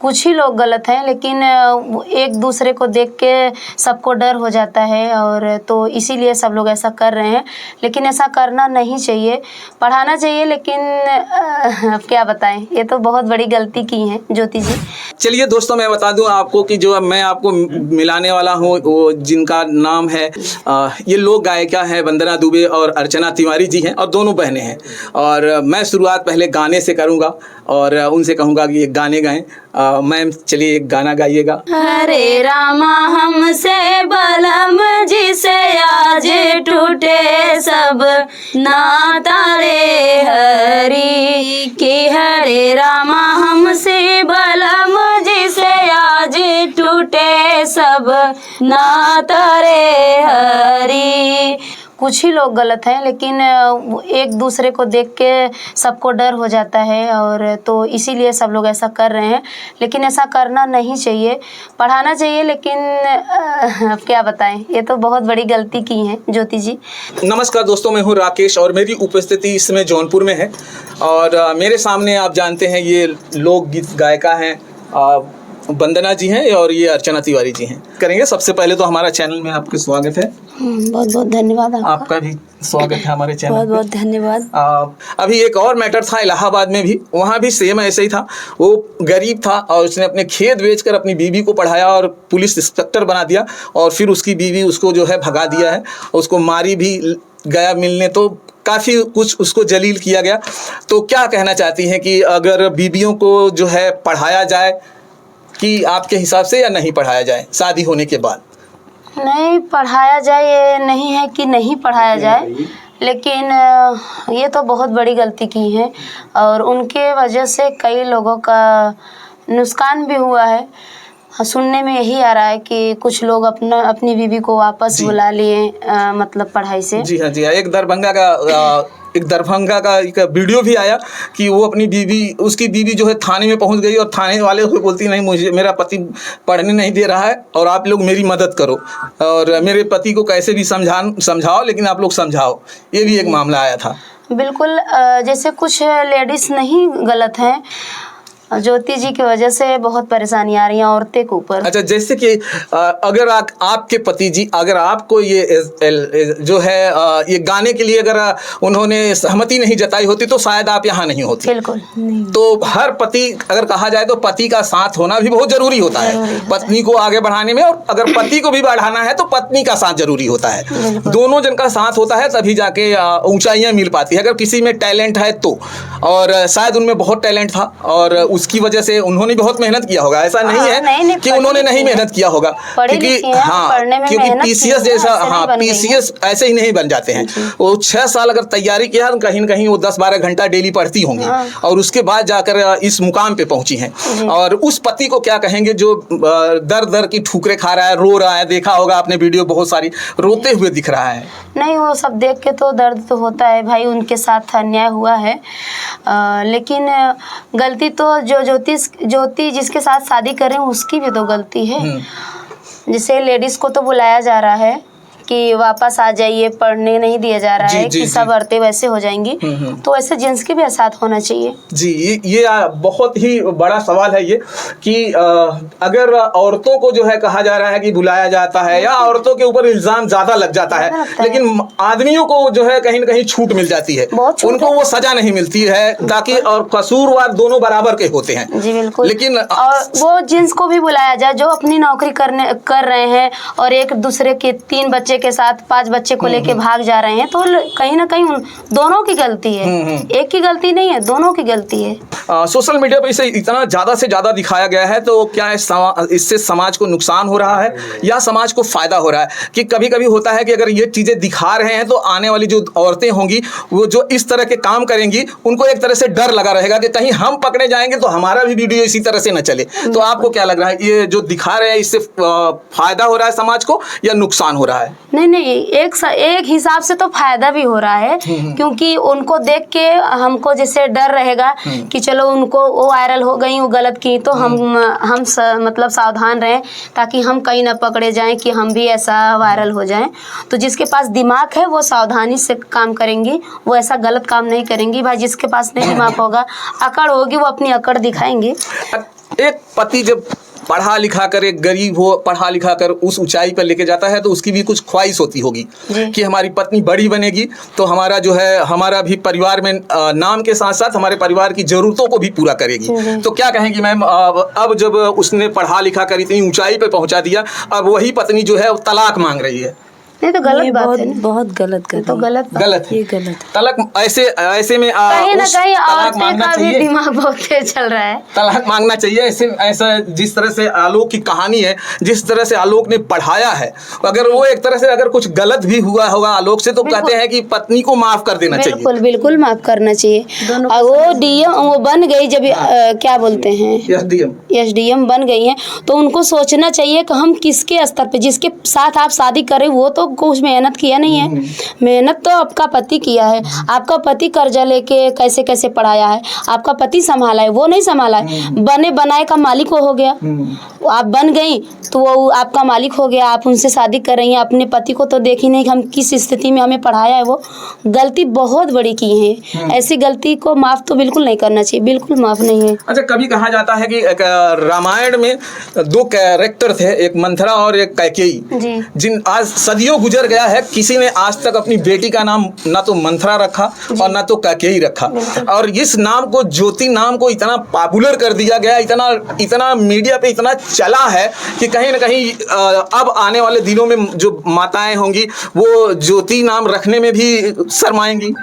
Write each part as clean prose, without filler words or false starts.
कुछ ही लोग गलत हैं, लेकिन एक दूसरे को देख के सबको डर हो जाता है, और तो इसीलिए सब लोग ऐसा कर रहे हैं। लेकिन ऐसा करना नहीं चाहिए, पढ़ाना चाहिए, लेकिन अब क्या बताएं, ये तो बहुत बड़ी गलती की है ज्योति जी। चलिए दोस्तों, मैं बता दूं आपको कि जो मैं आपको मिलाने वाला हूं वो जिनका नाम है, ये लोक गायिका हैं वंदना दुबे और अर्चना तिवारी जी हैं, और दोनों बहनें हैं। और मैं शुरुआत पहले गाने से करूंगा और उनसे कहूंगा कि एक गाने गाएं। मैम चलिए एक गाना गाइएगा। हरे रामा हमसे बलम जी से आज टूटे सब नाता रे हरी, कि हरे रामा हमसे बलम जी से आज टूटे सब नाता रे हरी। कुछ ही लोग गलत हैं, लेकिन एक दूसरे को देख के सबको डर हो जाता है, और तो इसीलिए सब लोग ऐसा कर रहे हैं। लेकिन ऐसा करना नहीं चाहिए, पढ़ाना चाहिए, लेकिन अब क्या बताएं, ये तो बहुत बड़ी गलती की है ज्योति जी। नमस्कार दोस्तों, मैं हूं राकेश और मेरी उपस्थिति इस समय जौनपुर में है। और मेरे सामने आप जानते हैं ये लोकगीत गायिका हैं, वंदना जी हैं और ये अर्चना तिवारी जी हैं। करेंगे सबसे पहले तो हमारा चैनल में आपका स्वागत है। बहुत बहुत धन्यवाद आपका भी स्वागत है हमारे चैनल। बहुत बहुत धन्यवाद। अभी एक और मैटर था इलाहाबाद में भी, वहाँ भी सेम ऐसे ही था। वो गरीब था और उसने अपने खेत बेचकर अपनी बीवी को पढ़ाया और पुलिस इंस्पेक्टर बना दिया, और फिर उसकी बीवी उसको जो है भगा दिया है, उसको मारी भी गया मिलने, तो काफ़ी कुछ उसको जलील किया गया। तो क्या कहना चाहती हैं कि अगर बीवियों को जो है पढ़ाया जाए कि आपके हिसाब से, या नहीं पढ़ाया जाए शादी होने के बाद? नहीं पढ़ाया जाए, ये नहीं है कि नहीं पढ़ाया जाए, लेकिन ये तो बहुत बड़ी गलती की है, और उनके वजह से कई लोगों का नुकसान भी हुआ है। सुनने में यही आ रहा है कि कुछ लोग अपनी बीवी को वापस बुला लिए, मतलब पढ़ाई से। जी हाँ, जी हाँ। एक दरभंगा का एक वीडियो भी आया कि वो अपनी बीवी, उसकी बीवी जो है थाने में पहुंच गई और थाने वाले उसको बोलती नहीं, मुझे मेरा पति पढ़ने नहीं दे रहा है और आप लोग मेरी मदद करो, और मेरे पति को कैसे भी समझाओ, लेकिन आप लोग समझाओ। ये भी एक मामला आया था। बिल्कुल। जैसे कुछ लेडीज़ नहीं गलत हैं, ज्योति जी की वजह से बहुत परेशानी आ रही है औरतें के ऊपर। अच्छा, जैसे कि अगर आपके पति जी, अगर आपको ये जो है ये गाने के लिए अगर उन्होंने सहमति नहीं जताई होती तो शायद आप यहाँ नहीं होती। बिल्कुल नहीं। तो हर पति, अगर कहा जाए तो पति का साथ होना भी बहुत जरूरी होता है पत्नी को आगे बढ़ाने में, और अगर पति को भी बढ़ाना है तो पत्नी का साथ जरूरी होता है। दोनों जन का साथ होता है तभी जाके ऊंचाइयां मिल पाती है। अगर किसी में टैलेंट है तो, और शायद उनमें बहुत टैलेंट था और उसकी वजह से उन्होंने बहुत मेहनत किया होगा। ऐसा नहीं है कि उन्होंने नहीं मेहनत किया होगा, क्योंकि क्योंकि पीसीएस जैसा, पीसीएस ऐसे ही नहीं बन जाते हैं। वो 6 साल अगर तैयारी किया, कहीं न कहीं वो 10-12 घंटा डेली पढ़ती होंगी, और उसके बाद जाकर इस मुकाम पे पहुंची हैं। और उस पति को क्या कहेंगे जो दर दर की ठुकरे खा रहा है, रो रहा है। देखा होगा आपने वीडियो, बहुत सारी रोते हुए दिख रहा है। नहीं, वो सब देख के तो दर्द तो होता है भाई, उनके साथ अन्याय हुआ है। लेकिन गलती तो जो ज्योति जिसके साथ शादी करें उसकी भी तो गलती है। जैसे लेडीज को तो बुलाया जा रहा है कि वापस आ जाइए, पढ़ने नहीं दिया जा रहा है कि सब औरतें वैसे हो जाएंगी, तो ऐसे जेंट्स के भी साथ होना चाहिए। जी, ये बहुत ही बड़ा सवाल है ये, कि अगर औरतों को जो है कहा जा रहा है कि बुलाया जाता है, या औरतों के ऊपर इल्जाम ज्यादा लग जाता है, लेकिन आदमियों को जो है कहीं न कहीं छूट मिल जाती है, उनको वो सजा नहीं मिलती है, ताकि और कसूरवार दोनों बराबर के होते हैं। जी बिल्कुल। लेकिन वो जेंट्स को भी बुलाया जाए जो अपनी नौकरी कर रहे हैं, और एक दूसरे के 3 बच्चे के साथ 5 बच्चे को लेके भाग जा रहे हैं, तो कहीं ना कहीं उन दोनों की गलती है। एक की गलती नहीं है, दोनों की गलती है। सोशल मीडिया पर इसे इतना ज्यादा से ज्यादा दिखाया गया है, तो क्या इससे समाज को नुकसान हो रहा है या समाज को फायदा हो रहा है? कि कभी कभी होता है कि अगर ये चीजें दिखा रहे हैं तो आने वाली जो औरतें होंगी, वो जो इस तरह के काम करेंगी, उनको एक तरह से डर लगा रहेगा कि कहीं हम पकड़े जाएंगे तो हमारा भी वीडियो इसी तरह से न चले। तो आपको क्या लग रहा है, ये जो दिखा रहे हैं इससे फायदा हो रहा है समाज को या नुकसान हो रहा है? नहीं, एक हिसाब से तो फायदा भी हो रहा है, क्योंकि उनको देख के हमको जैसे डर रहेगा कि चलो उनको वो वायरल हो गई, वो गलत की, तो हम मतलब सावधान रहें, ताकि हम कहीं ना पकड़े जाएं कि हम भी ऐसा वायरल हो जाएं। तो जिसके पास दिमाग है वो सावधानी से काम करेंगी, वो ऐसा गलत काम नहीं करेंगी। भाई जिसके पास नहीं दिमाग होगा, अकड़ होगी, वो अपनी अकड़ दिखाएंगे। एक पति जब पढ़ा लिखा कर, एक गरीब हो पढ़ा लिखा कर उस ऊंचाई पर लेके जाता है तो उसकी भी कुछ ख्वाहिश होती होगी कि हमारी पत्नी बड़ी बनेगी तो हमारा जो है हमारा भी परिवार में नाम के साथ साथ हमारे परिवार की ज़रूरतों को भी पूरा करेगी। तो क्या कहेंगी मैम, अब जब उसने पढ़ा लिखा कर इतनी ऊंचाई पर पहुंचा दिया, अब वही पत्नी जो है तलाक मांग रही है? नहीं तो गलत बात है ना। बहुत गलत कर तो गलत गलत है। ये गलत है। तलाक ऐसे में कहीं ना उस कहीं तलाक औरतें मांगना का भी चाहिए, दिमाग बहुत तेज चल रहा है। तलाक मांगना चाहिए ऐसा जिस तरह से आलोक की कहानी है, जिस तरह से आलोक ने पढ़ाया है, अगर वो एक तरह से अगर कुछ गलत भी हुआ होगा आलोक से तो कहते हैं कि पत्नी को माफ कर देना चाहिए। बिल्कुल बिल्कुल माफ करना चाहिए। और वो डीएम वो बन गई जब क्या बोलते हैं एसडीएम बन गई हैं तो उनको सोचना चाहिए कि हम किसके स्तर पे, जिसके साथ आप शादी करें वो तो कुछ मेहनत किया नहीं है। मेहनत तो आपका पति किया है। आपका पति कर्जा लेके कैसे कैसे पढ़ाया है, आपका पति संभाला है, वो नहीं संभाला है। बने बनाए का मालिक वो हो गया। आप बन गई तो वो आपका मालिक हो गया। आप उनसे शादी कर रही हैं, अपने पति को तो देखी नहीं कि हम किस स्थिति में हमें पढ़ाया है। वो गलती बहुत बड़ी की है। ऐसी गलती को माफ तो बिल्कुल नहीं करना चाहिए, बिल्कुल माफ नहीं है। अच्छा, कभी कहा जाता है कि रामायण में दो कैरेक्टर थे, एक मंथरा और एक कैकेयी, जिन आज सदियों गुजर गया है, किसी ने आज तक अपनी बेटी का नाम ना तो मंथरा रखा और ना तो कैकेयी रखा। और इस नाम को, ज्योति नाम को इतना पॉपुलर कर दिया गया, इतना मीडिया पे इतना चला है कि कहीं ना कहीं अब आने वाले दिनों में जो माताएं होंगी वो ज्योति नाम रखने में भी शर्माएंगी।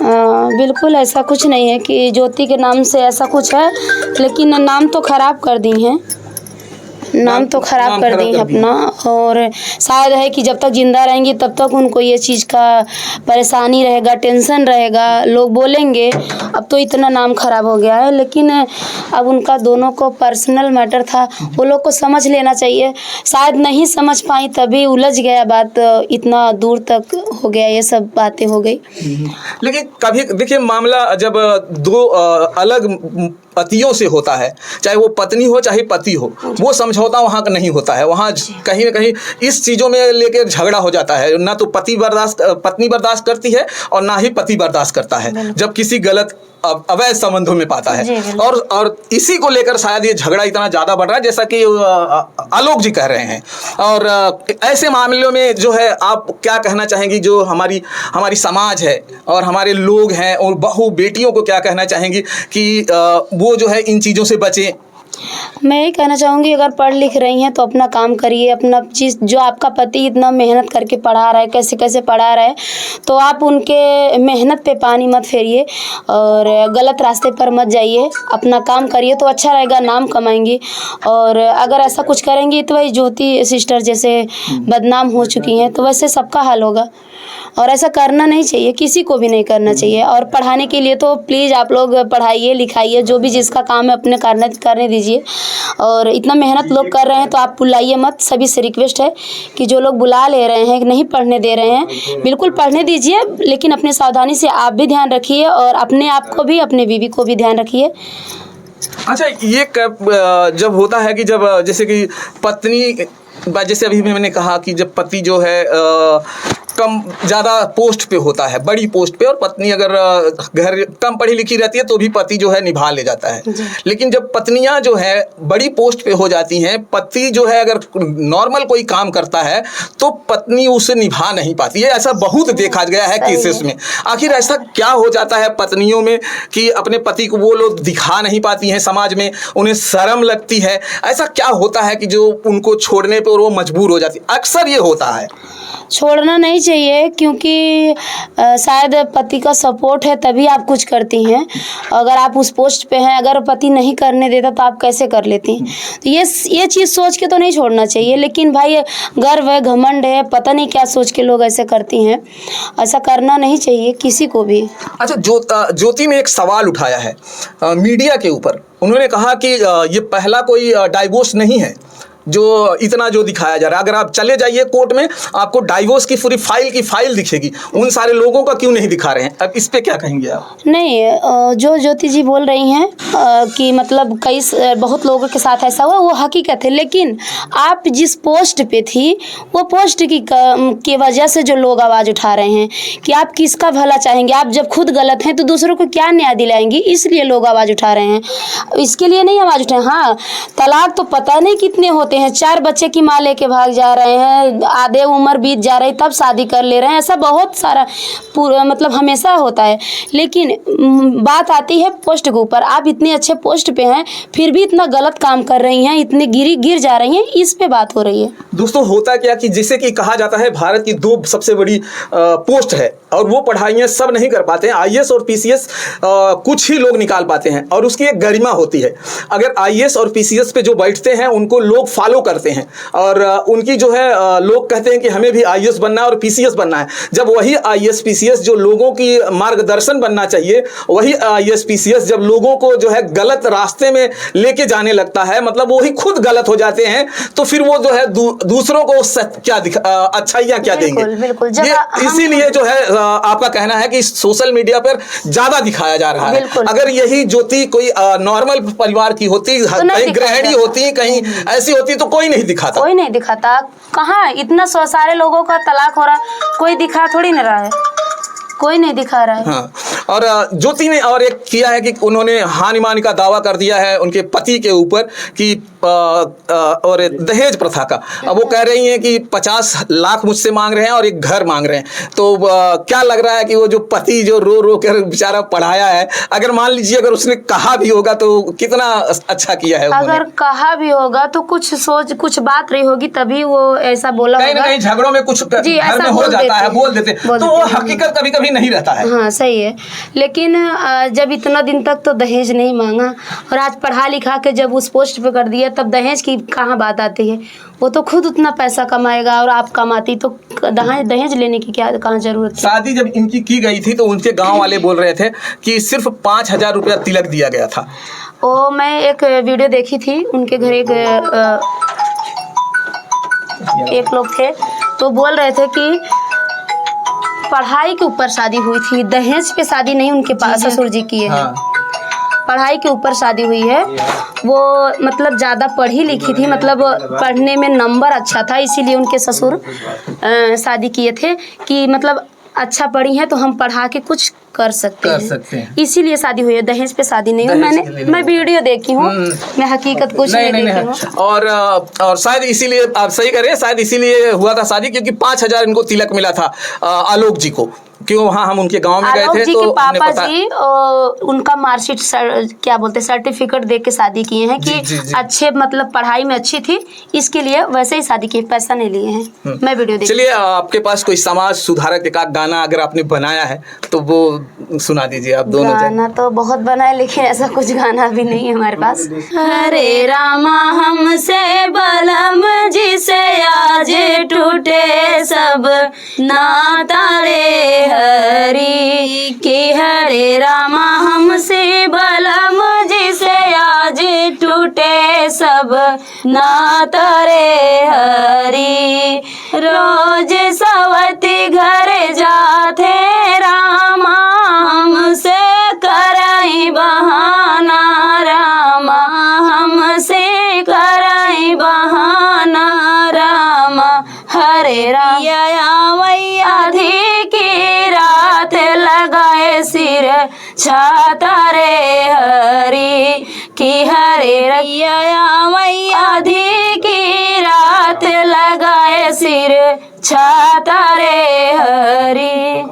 बिल्कुल ऐसा कुछ नहीं है कि ज्योति के नाम से ऐसा कुछ है, लेकिन नाम तो खराब कर दी हैं, नाम तो खराब कर दी है अपना। और शायद है कि जब तक जिंदा रहेंगी तब तक उनको ये चीज़ का परेशानी रहेगा, टेंशन रहेगा, लोग बोलेंगे। अब तो इतना नाम खराब हो गया है, लेकिन अब उनका दोनों को पर्सनल मैटर था, वो लोग को समझ लेना चाहिए। शायद नहीं समझ पाई तभी उलझ गया बात, इतना दूर तक हो गया, ये सब बातें हो गई। लेकिन कभी देखिए मामला जब दो अलग पतियों से होता है, चाहे वो पत्नी हो चाहे पति हो, वो समझौता वहाँ का नहीं होता है। वहाँ कहीं ना कहीं इस चीज़ों में लेकर झगड़ा हो जाता है। ना तो पत्नी बर्दाश्त करती है और ना ही पति बर्दाश्त करता है जब किसी गलत अवैध संबंधों में पाता है। और इसी को लेकर शायद ये झगड़ा इतना ज़्यादा बढ़ रहा है जैसा कि आलोक जी कह रहे हैं। और ऐसे मामलों में जो है आप क्या कहना चाहेंगी, जो हमारी समाज है और हमारे लोग हैं और बहू बेटियों को क्या कहना चाहेंगी कि वो जो है इन चीज़ों से बचें? मैं ये कहना चाहूँगी, अगर पढ़ लिख रही हैं तो अपना काम करिए। अपना चीज़ जो आपका पति इतना मेहनत करके पढ़ा रहा है, कैसे कैसे पढ़ा रहा है, तो आप उनके मेहनत पे पानी मत फेरिए और गलत रास्ते पर मत जाइए। अपना काम करिए तो अच्छा रहेगा, नाम कमाएंगी। और अगर ऐसा कुछ करेंगी तो वही ज्योति सिस्टर जैसे बदनाम हो चुकी हैं, तो वैसे सबका हाल होगा। और ऐसा करना नहीं चाहिए, किसी को भी नहीं करना चाहिए। और पढ़ाने के लिए तो प्लीज़ आप लोग पढ़ाइए लिखाइए, जो भी जिसका काम है अपने करने दीजिए। और इतना मेहनत लोग कर रहे हैं तो आप बुलाइए मत। सभी से रिक्वेस्ट है कि जो लोग बुला ले रहे हैं, नहीं पढ़ने दे रहे हैं, बिल्कुल पढ़ने दीजिए, लेकिन अपने सावधानी से आप भी ध्यान रखिए और अपने आप को भी, अपने बीवी को भी ध्यान रखिए। अच्छा, ये जब होता है कि जब जैसे कि पत्नी, जैसे अभी मैंने कहा कि जब पति जो है कम ज़्यादा पोस्ट पे होता है, बड़ी पोस्ट पे, और पत्नी अगर घर कम पढ़ी लिखी रहती है तो भी पति जो है निभा ले जाता है। लेकिन जब पत्नियां जो है बड़ी पोस्ट पे हो जाती हैं, पति जो है अगर नॉर्मल कोई काम करता है तो पत्नी उसे निभा नहीं पाती है। ऐसा बहुत देखा गया है केसेस में। आखिर ऐसा क्या हो जाता है पत्नियों में कि अपने पति को वो लोग दिखा नहीं पाती हैं समाज में, उन्हें शर्म लगती है? ऐसा क्या होता है कि जो उनको छोड़ने पर वो मजबूर हो जाती है? अक्सर ये होता है। छोड़ना नहीं चाहिए, क्योंकि शायद पति का सपोर्ट है तभी आप कुछ करती हैं। अगर आप उस पोस्ट पे हैं, अगर पति नहीं करने देता तो आप कैसे कर लेती हैं? तो ये चीज़ सोच के तो नहीं छोड़ना चाहिए। लेकिन भाई गर्व है, घमंड है, पता नहीं क्या सोच के लोग ऐसे करती हैं। ऐसा करना नहीं चाहिए किसी को भी। अच्छा, ज्योति ने एक सवाल उठाया है मीडिया के ऊपर। उन्होंने कहा कि ये पहला कोई डाइवोर्स नहीं है, जो इतना जो दिखाया जा रहा है। अगर आप चले जाइए कोर्ट में, आपको डाइवोर्स की पूरी फाइल दिखेगी। उन सारे लोगों का क्यों नहीं दिखा रहे हैं? अब इस पे क्या कहेंगे आप? नहीं, जो ज्योति जी बोल रही हैं कि मतलब बहुत लोगों के साथ ऐसा हुआ, वो हकीकत है। लेकिन आप जिस पोस्ट पे थी, वो पोस्ट की वजह से जो लोग आवाज़ उठा रहे हैं कि आप किसका भला चाहेंगे। आप जब खुद गलत हैं तो दूसरों को क्या न्याय दिलाएंगी, इसलिए लोग आवाज़ उठा रहे हैं। इसके लिए नहीं आवाज़ उठाए। हाँ, तलाक तो पता नहीं कितने होते हैं। 4 बच्चे की माँ लेके भाग जा रहे हैं, आधे उम्र बीत जा रही तब शादी कर ले रहे हैं। ऐसा बहुत सारा मतलब हमेशा होता है। लेकिन बात आती है पोस्ट के ऊपर। आप इतने अच्छे पोस्ट पे हैं, फिर भी इतना गलत काम कर रही हैं, इतने गिर जा रही हैं, इस पे बात हो रही है। दोस्तों, होता क्या कि जिसे कि कहा जाता है भारत की 2 सबसे बड़ी पोस्ट है, और वो पढ़ाइयाँ सब नहीं कर पाते हैं। आईएएस और पीसीएस कुछ ही लोग निकाल पाते हैं, और उसकी एक गरिमा होती है। अगर आईएएस और पीसीएस पे जो बैठते हैं उनको लोग फॉलो करते हैं, और उनकी जो है लोग कहते हैं कि हमें भी आईएएस बनना है और पीसीएस बनना है। जब वही आईएएस पीसीएस जो लोगों की मार्गदर्शन बनना चाहिए, वही आईएएस पीसीएस जब लोगों को जो है गलत रास्ते में लेके जाने लगता है, मतलब वही खुद गलत हो जाते हैं, तो फिर वो जो है दूसरों को क्या अच्छाइयाँ क्या देंगे? बिल्कुल। इसीलिए जो है आपका कहना है कि सोशल मीडिया पर ज्यादा दिखाया जा रहा है। अगर यही ज्योति कोई नॉर्मल परिवार की होती, कहीं गृहिणी होती, कहीं ऐसी होती, तो कोई नहीं दिखाता। कोई नहीं दिखाता। कहाँ इतना सारे लोगों का तलाक हो रहा, कोई दिखा थोड़ी ना रहा है, कोई नहीं दिखा रहा है। हाँ, और ज्योति ने और एक किया है कि उन्होंने हानि मानी का दावा कर दिया है उनके पति के ऊपर कि और दहेज प्रथा का। अब वो कह रही हैं कि 50 लाख मुझसे मांग रहे हैं और एक घर मांग रहे हैं। तो क्या लग रहा है कि वो जो पति जो रो कर बेचारा पढ़ाया है, अगर मान लीजिए अगर उसने कहा भी होगा तो कितना अच्छा किया है उन्होंने? अगर कहा भी होगा तो कुछ बात रही होगी, तभी वो ऐसा बोला होगा। कहीं ना कहीं झगड़ों में कुछ घर में हो जाता है, बोल देते, तो वो हकीकत कभी कभी नहीं रहता है। हाँ, सही है। लेकिन जब इतना दिन तक तो दहेज नहीं मांगा, और आज पढ़ा लिखा के जब उस पोस्ट पे कर दिया, तब दहेज की कहाँ बात आती है? वो तो खुद उतना पैसा कमाएगा और आप कमाती, तो दहेज लेने की क्या कहाँ जरूरत है? शादी जब इनकी की गई थी तो उनके गांव वाले बोल रहे थे कि सिर्फ 5,000 रुपया तिलक दिया गया था। ओ, मैं एक वीडियो देखी थी, उनके घर एक लोग थे, तो बोल रहे थे कि पढ़ाई के ऊपर शादी हुई थी, दहेज पे शादी नहीं उनके पास ससुर जी की है। हाँ। पढ़ाई के ऊपर शादी हुई है। वो मतलब ज़्यादा पढ़ी लिखी थी, मतलब पढ़ने में नंबर अच्छा था, इसीलिए उनके ससुर शादी किए थे कि मतलब अच्छा पढ़ी है तो हम पढ़ा के कुछ कर सकते हैं, इसीलिए शादी हुई है। दहेज पे शादी नहीं हुई। मैं वीडियो देखी हूँ, मैं हकीकत कुछ नहीं देखी हूँ। और शायद इसीलिए आप सही करें, शायद इसीलिए हुआ था शादी, क्योंकि 5,000 इनको तिलक मिला था आलोक जी को। क्यों? वहाँ हम उनके गांव में गए थे जी तो के पापा जी उनका मार्कशीट क्या बोलते सर्टिफिकेट दे के शादी किए हैं कि जी। अच्छे मतलब पढ़ाई में अच्छी थी, इसके लिए वैसे ही शादी की, पैसा नहीं लिए हैं। मैं वीडियो देखी। चलिए, आपके पास कोई समाज सुधारक का गाना अगर आपने बनाया है तो वो सुना दीजिए आप दोनों। गाना तो बहुत बना है, लेकिन ऐसा कुछ गाना भी नहीं है हमारे पास। हरे रामा हमसे बलम जी से आज टूटे सब नाता रे हरी की। हरे रामा हमसे बलम जी से आज टूटे सब नाता रे हरी। रोज सवती घर जाते रामा हमसे करई बहाना, रामा हमसे करई बहाना, रामा हरे राम आधी की रात लगाए सिर छाता रे हरी की। हरे रैया आधी की रात लगाए सिर छाता रे हरी।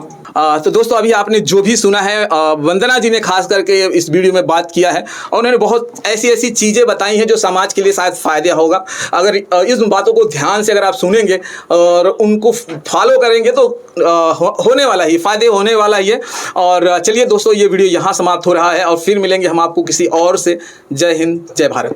तो दोस्तों, अभी आपने जो भी सुना है, वंदना जी ने खास करके इस वीडियो में बात किया है, और उन्होंने बहुत ऐसी चीज़ें बताई हैं जो समाज के लिए शायद फ़ायदा होगा। अगर इस बातों को ध्यान से अगर आप सुनेंगे और उनको फॉलो करेंगे तो होने वाला ही, फ़ायदे होने वाला ही है। और चलिए दोस्तों, ये वीडियो यहाँ समाप्त हो रहा है, और फिर मिलेंगे हम आपको किसी और से। जय हिंद, जय भारत।